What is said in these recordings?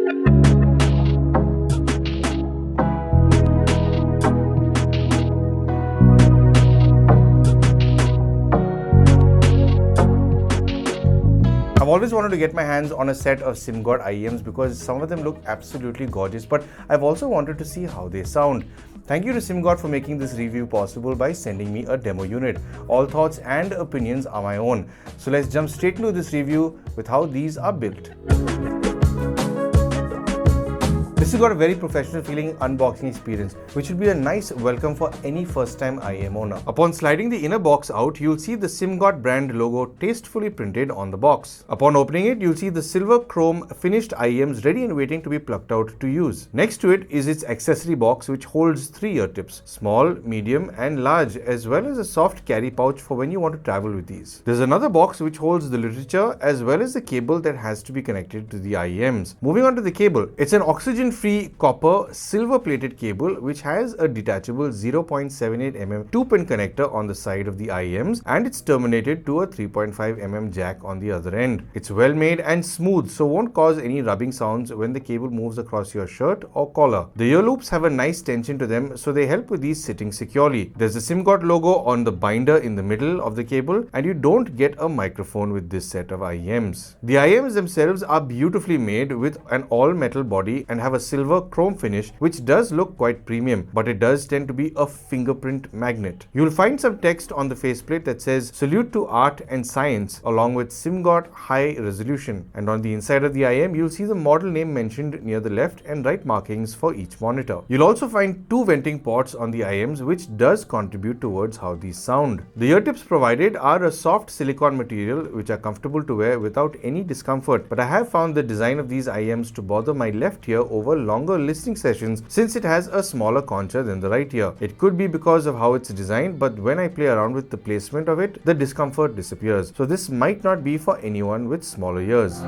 I've always wanted to get my hands on a set of Simgot IEMs because some of them look absolutely gorgeous, but I've also wanted to see how they sound. Thank you to Simgot for making this review possible by sending me a demo unit. All thoughts and opinions are my own. So let's jump straight into this review with how these are built. This has got a very professional feeling unboxing experience, which will be a nice welcome for any first-time IEM owner. Upon sliding the inner box out, you'll see the Simgot brand logo tastefully printed on the box. Upon opening it, you'll see the silver chrome finished IEMs ready and waiting to be plucked out to use. Next to it is its accessory box, which holds 3 ear tips, small, medium and large, as well as a soft carry pouch for when you want to travel with these. There's another box which holds the literature as well as the cable that has to be connected to the IEMs. Moving on to the cable, it's an oxygen-free copper silver-plated cable which has a detachable 0.78 mm 2-pin connector on the side of the IEMs, and it's terminated to a 3.5 mm jack on the other end. It's well made and smooth, so won't cause any rubbing sounds when the cable moves across your shirt or collar. The ear loops have a nice tension to them, so they help with these sitting securely. There's a Simgot logo on the binder in the middle of the cable, and you don't get a microphone with this set of IEMs. The IEMs themselves are beautifully made with an all-metal body and have a silver chrome finish, which does look quite premium, but it does tend to be a fingerprint magnet. You'll find some text on the faceplate that says "Salute to Art and Science" along with Simgot High Resolution, and on the inside of the IEM you'll see the model name mentioned near the left and right markings for each monitor. You'll also find 2 venting ports on the IEMs, which does contribute towards how these sound. The ear tips provided are a soft silicone material which are comfortable to wear without any discomfort, but I have found the design of these IEMs to bother my left ear over longer listening sessions since it has a smaller concha than the right ear. It could be because of how it's designed, but when I play around with the placement of it, the discomfort disappears. So this might not be for anyone with smaller ears.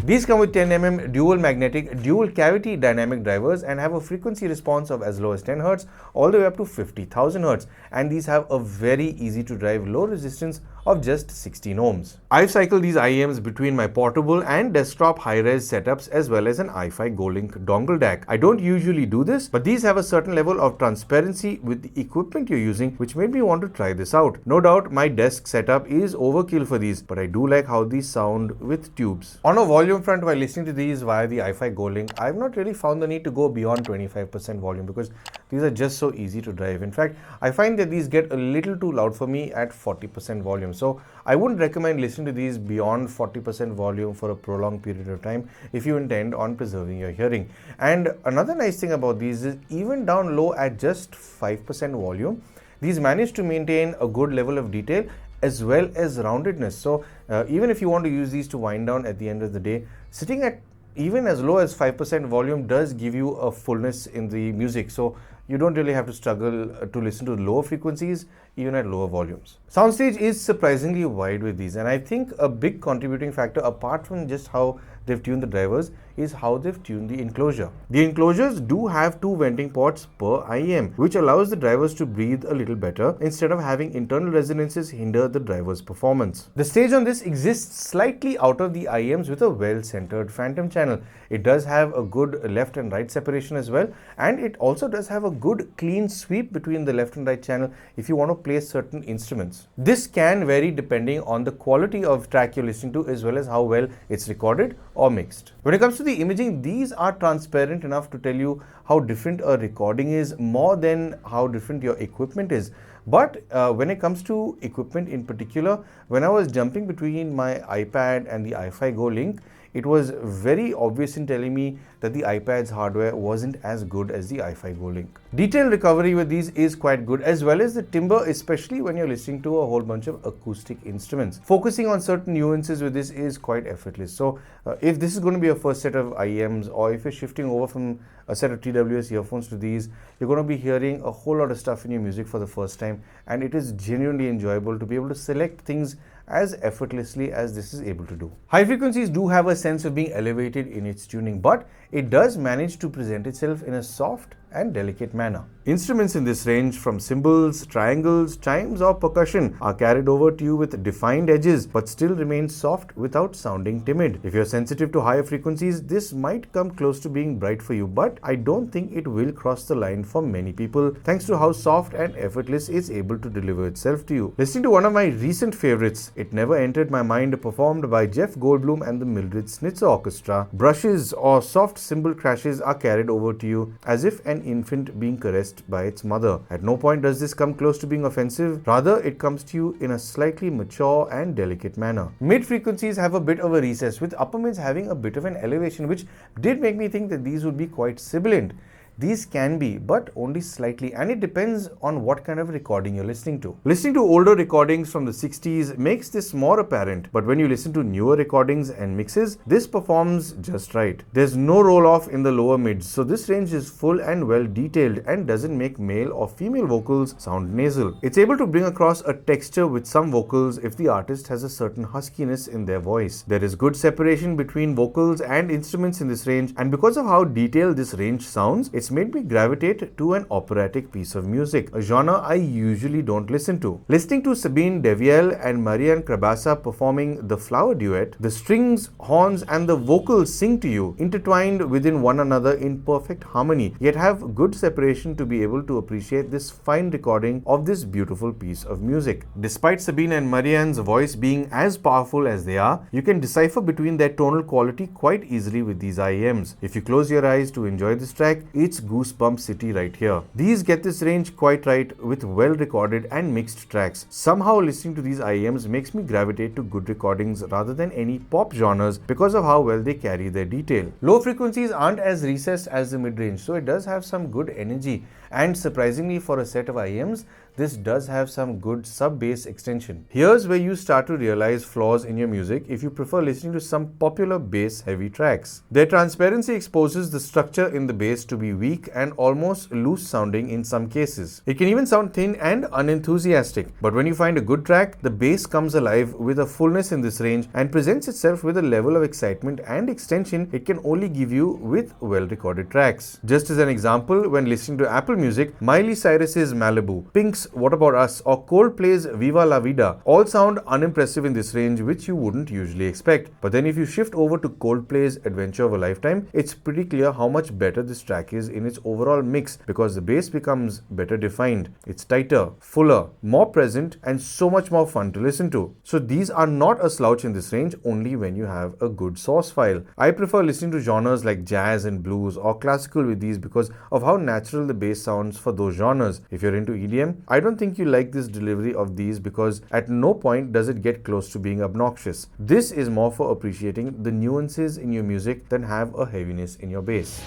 These come with 10 mm dual magnetic, dual cavity dynamic drivers and have a frequency response of as low as 10 Hz all the way up to 50,000 Hz, and these have a very easy to drive low resistance of just 16 ohms. I've cycled these IEMs between my portable and desktop high-res setups as well as an iFi GoLink dongle DAC. I don't usually do this, but these have a certain level of transparency with the equipment you're using, which made me want to try this out. No doubt my desk setup is overkill for these, but I do like how these sound with tubes. On a volume front, while listening to these via the iFi GoLink, I've not really found the need to go beyond 25% volume because these are just so easy to drive. In fact, I find that these get a little too loud for me at 40% volume. So I wouldn't recommend listening to these beyond 40% volume for a prolonged period of time if you intend on preserving your hearing. And another nice thing about these is even down low at just 5% volume, these manage to maintain a good level of detail as well as roundedness. So even if you want to use these to wind down at the end of the day, sitting at even as low as 5% volume does give you a fullness in the music. So you don't really have to struggle to listen to lower frequencies even at lower volumes. Soundstage is surprisingly wide with these, and I think a big contributing factor apart from just how they've tuned the drivers is how they've tuned the enclosure. The enclosures do have 2 venting ports per IEM, which allows the drivers to breathe a little better instead of having internal resonances hinder the driver's performance. The stage on this exists slightly out of the IEMs with a well-centered phantom channel. It does have a good left and right separation as well, and it also does have a good clean sweep between the left and right channel if you want to play certain instruments. This can vary depending on the quality of track you're listening to as well as how well it's recorded or mixed. When it comes to the imaging, these are transparent enough to tell you how different a recording is more than how different your equipment is. But when it comes to equipment in particular, when I was jumping between my iPad and the iFi GoLink, it was very obvious in telling me that the iPad's hardware wasn't as good as the iFi GoLink. Detail recovery with these is quite good, as well as the timbre, especially when you're listening to a whole bunch of acoustic instruments. Focusing on certain nuances with this is quite effortless. So if this is going to be a first set of IEMs, or if you're shifting over from a set of TWS earphones to these, you're going to be hearing a whole lot of stuff in your music for the first time, and it is genuinely enjoyable to be able to select things as effortlessly as this is able to do. High frequencies do have a sense of being elevated in its tuning, but it does manage to present itself in a soft and delicate manner. Instruments in this range, from cymbals, triangles, chimes or percussion, are carried over to you with defined edges but still remain soft without sounding timid. If you're sensitive to higher frequencies, this might come close to being bright for you, but I don't think it will cross the line for many people thanks to how soft and effortless it's able to deliver itself to you. Listening to one of my recent favorites, It Never Entered My Mind, performed by Jeff Goldblum and the Mildred Snitzer Orchestra, brushes or soft cymbal crashes are carried over to you as if an infant being caressed by its mother. At no point does this come close to being offensive, rather it comes to you in a slightly mature and delicate manner. Mid frequencies have a bit of a recess, with upper mids having a bit of an elevation, which did make me think that these would be quite sibilant. These can be, but only slightly, and it depends on what kind of recording you're listening to. Listening to older recordings from the 60s makes this more apparent, but when you listen to newer recordings and mixes, this performs just right. There's no roll-off in the lower mids, so this range is full and well detailed and doesn't make male or female vocals sound nasal. It's able to bring across a texture with some vocals if the artist has a certain huskiness in their voice. There is good separation between vocals and instruments in this range, and because of how detailed this range sounds, it's made me gravitate to an operatic piece of music, a genre I usually don't listen to. Listening to Sabine Devielle and Marianne Krabasa performing the flower duet, the strings, horns and the vocals sing to you, intertwined within one another in perfect harmony, yet have good separation to be able to appreciate this fine recording of this beautiful piece of music. Despite Sabine and Marianne's voice being as powerful as they are, you can decipher between their tonal quality quite easily with these IEMs. If you close your eyes to enjoy this track, it's Goosebump City right here. These get this range quite right with well recorded and mixed tracks. Somehow listening to these IEMs makes me gravitate to good recordings rather than any pop genres because of how well they carry their detail. Low frequencies aren't as recessed as the mid-range, so it does have some good energy, and surprisingly for a set of IEMs, this does have some good sub-bass extension. Here's where you start to realize flaws in your music if you prefer listening to some popular bass-heavy tracks. Their transparency exposes the structure in the bass to be weak and almost loose-sounding in some cases. It can even sound thin and unenthusiastic, but when you find a good track, the bass comes alive with a fullness in this range and presents itself with a level of excitement and extension it can only give you with well-recorded tracks. Just as an example, when listening to Apple Music, Miley Cyrus's Malibu, Pink's What About Us or Coldplay's Viva La Vida all sound unimpressive in this range, which you wouldn't usually expect. But then if you shift over to Coldplay's Adventure of a Lifetime, it's pretty clear how much better this track is in its overall mix because the bass becomes better defined. It's tighter, fuller, more present and so much more fun to listen to. So these are not a slouch in this range only when you have a good source file. I prefer listening to genres like jazz and blues or classical with these because of how natural the bass sounds for those genres. If you're into EDM, I don't think you like this delivery of these because at no point does it get close to being obnoxious. This is more for appreciating the nuances in your music than have a heaviness in your bass.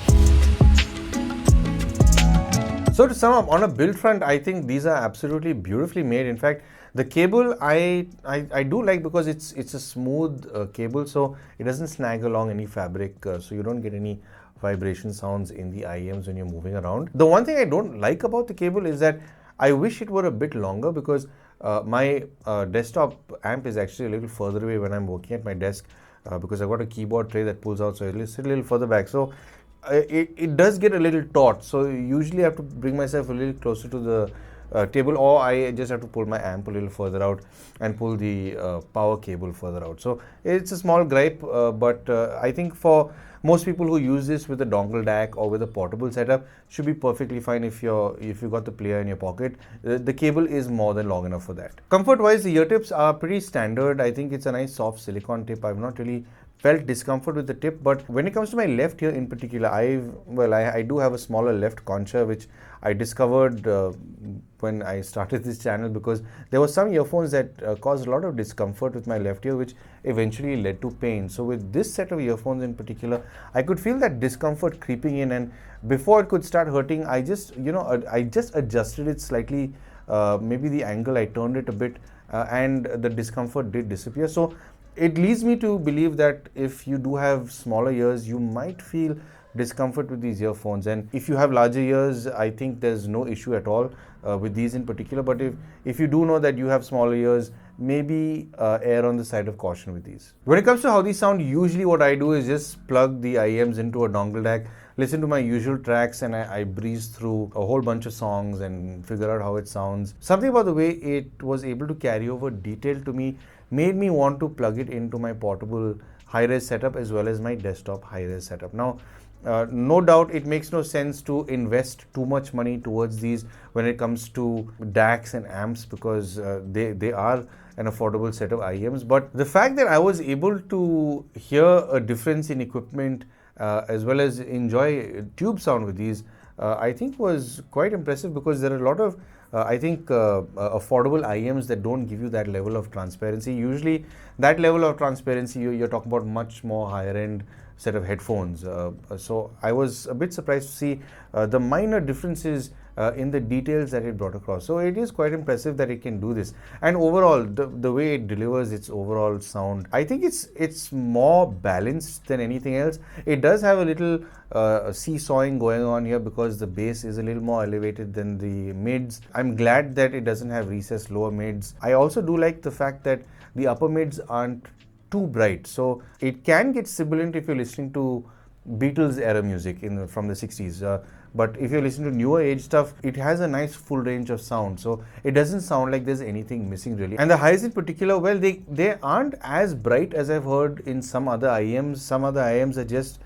So to sum up, on a build front, I think these are absolutely beautifully made. In fact, the cable I do like because it's a smooth cable, so it doesn't snag along any fabric, so you don't get any vibration sounds in the IEMs when you're moving around. The one thing I don't like about the cable is that I wish it were a bit longer because my desktop amp is actually a little further away when I'm working at my desk because I've got a keyboard tray that pulls out, so it'll sit a little further back. So it does get a little taut. So usually I have to bring myself a little closer to the table, or I just have to pull my amp a little further out and pull the power cable further out. So it's a small gripe, but I think for most people who use this with a dongle DAC or with a portable setup should be perfectly fine if you got the player in your pocket. The cable is more than long enough for that. Comfort wise, the ear tips are pretty standard. I think it's a nice soft silicone tip. I've not really felt discomfort with the tip, but when it comes to my left ear in particular, I do have a smaller left concha, which I discovered when I started this channel because there were some earphones that caused a lot of discomfort with my left ear, which eventually led to pain. So with this set of earphones in particular, I could feel that discomfort creeping in, and before it could start hurting, I just adjusted it slightly, maybe the angle, I turned it a bit, and the discomfort did disappear. So it leads me to believe that if you do have smaller ears, you might feel discomfort with these earphones, and if you have larger ears, I think there's no issue at all with these in particular. But if you do know that you have smaller ears, maybe err on the side of caution with these. When it comes to how these sound, usually what I do is just plug the IEMs into a dongle DAC, listen to my usual tracks and I breeze through a whole bunch of songs and figure out how it sounds. Something about the way it was able to carry over detail to me made me want to plug it into my portable high-res setup as well as my desktop high-res setup. Now, no doubt it makes no sense to invest too much money towards these when it comes to DACs and amps, because they are an affordable set of IEMs. But the fact that I was able to hear a difference in equipment as well as enjoy tube sound with these, I think was quite impressive, because there are a lot of affordable IEMs that don't give you that level of transparency. Usually that level of transparency, you're talking about much more higher end set of headphones. So I was a bit surprised to see the minor differences in the details that it brought across. So it is quite impressive that it can do this. And overall, the way it delivers its overall sound, I think it's more balanced than anything else. It does have a little seesawing going on here because the bass is a little more elevated than the mids. I'm glad that it doesn't have recessed lower mids. I also do like the fact that the upper mids aren't too bright, so it can get sibilant if you're listening to Beatles era music from the 60s. But if you're listening to newer age stuff, it has a nice full range of sound, so it doesn't sound like there's anything missing really. And the highs in particular, well, they aren't as bright as I've heard in some other IEMs. Some other IEMs are just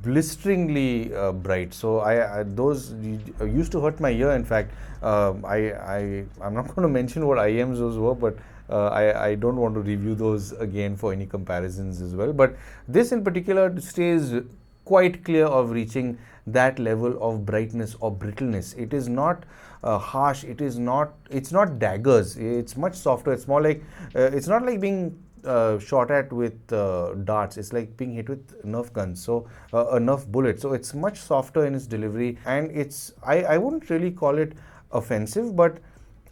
blisteringly bright, so those used to hurt my ear. In fact, I'm not going to mention what IEMs those were, but I don't want to review those again for any comparisons as well. But this in particular stays quite clear of reaching that level of brightness or brittleness. It is not harsh. It's not daggers. It's much softer. It's more like it's not like being shot at with darts. It's like being hit with Nerf guns, so a Nerf bullet. So it's much softer in its delivery, and I wouldn't really call it offensive, but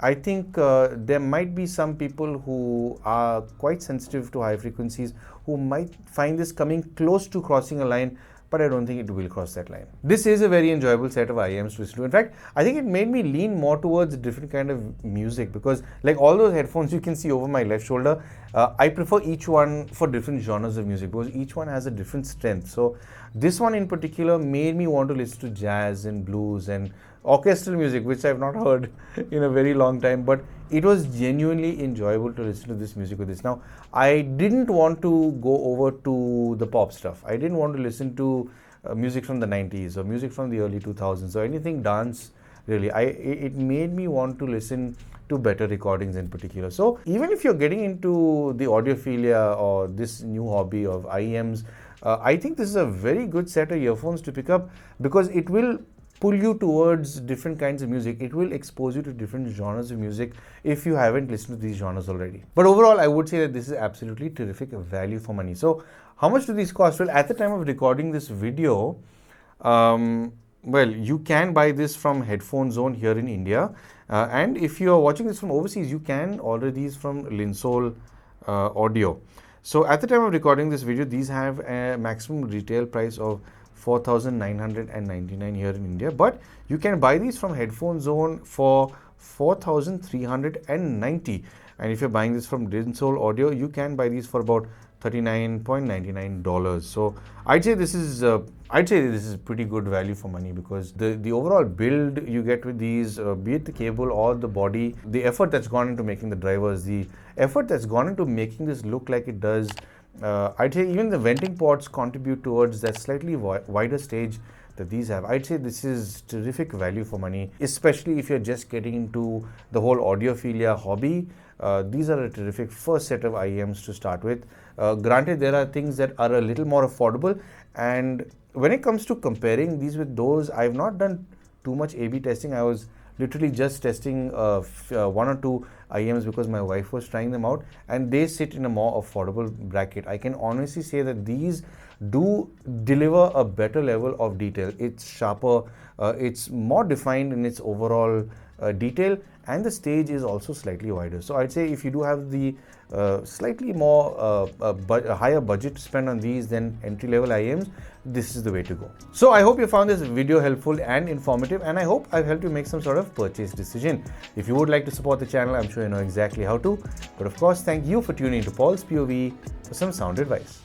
I think there might be some people who are quite sensitive to high frequencies who might find this coming close to crossing a line, but I don't think it will cross that line. This is a very enjoyable set of IEMs to listen to. In fact, I think it made me lean more towards different kind of music, because like all those headphones you can see over my left shoulder, I prefer each one for different genres of music because each one has a different strength. So this one in particular made me want to listen to jazz and blues and orchestral music, which I've not heard in a very long time, but it was genuinely enjoyable to listen to this music with this. Now, I didn't want to go over to the pop stuff. I didn't want to listen to music from the 90s or music from the early 2000s or anything dance really. It made me want to listen to better recordings in particular. So even if you're getting into the audiophilia or this new hobby of IEMs, I think this is a very good set of earphones to pick up, because it will pull you towards different kinds of music. It will expose you to different genres of music if you haven't listened to these genres already. But overall, I would say that this is absolutely terrific value for money. So how much do these cost? Well, at the time of recording this video, well, you can buy this from Headphone Zone here in India. And if you are watching this from overseas, you can order these from Linsol Audio. So at the time of recording this video, these have a maximum retail price of 4,999 here in India, but you can buy these from Headphone Zone for 4,390, and if you're buying this from Linsol Audio, you can buy these for about $39.99. So I'd say this is pretty good value for money, because the overall build you get with these, be it the cable or the body, the effort that's gone into making the drivers, the effort that's gone into making this look like it does. I'd say even the venting ports contribute towards that slightly wider stage that these have. I'd say this is terrific value for money, especially if you're just getting into the whole audiophilia hobby. These are a terrific first set of IEMs to start with. Granted, there are things that are a little more affordable, and when it comes to comparing these with those, I've not done too much A/B testing. I was literally just testing one or two IEMs because my wife was trying them out, and they sit in a more affordable bracket. I can honestly say that these do deliver a better level of detail. It's sharper, it's more defined in its overall detail, and the stage is also slightly wider. So I'd say if you do have the slightly more higher budget to spend on these than entry-level IEMs, this is the way to go. So I hope you found this video helpful and informative, and I hope I've helped you make some sort of purchase decision. If you would like to support the channel, I'm sure you know exactly how to. But of course, thank you for tuning into Paul's POV for some sound advice.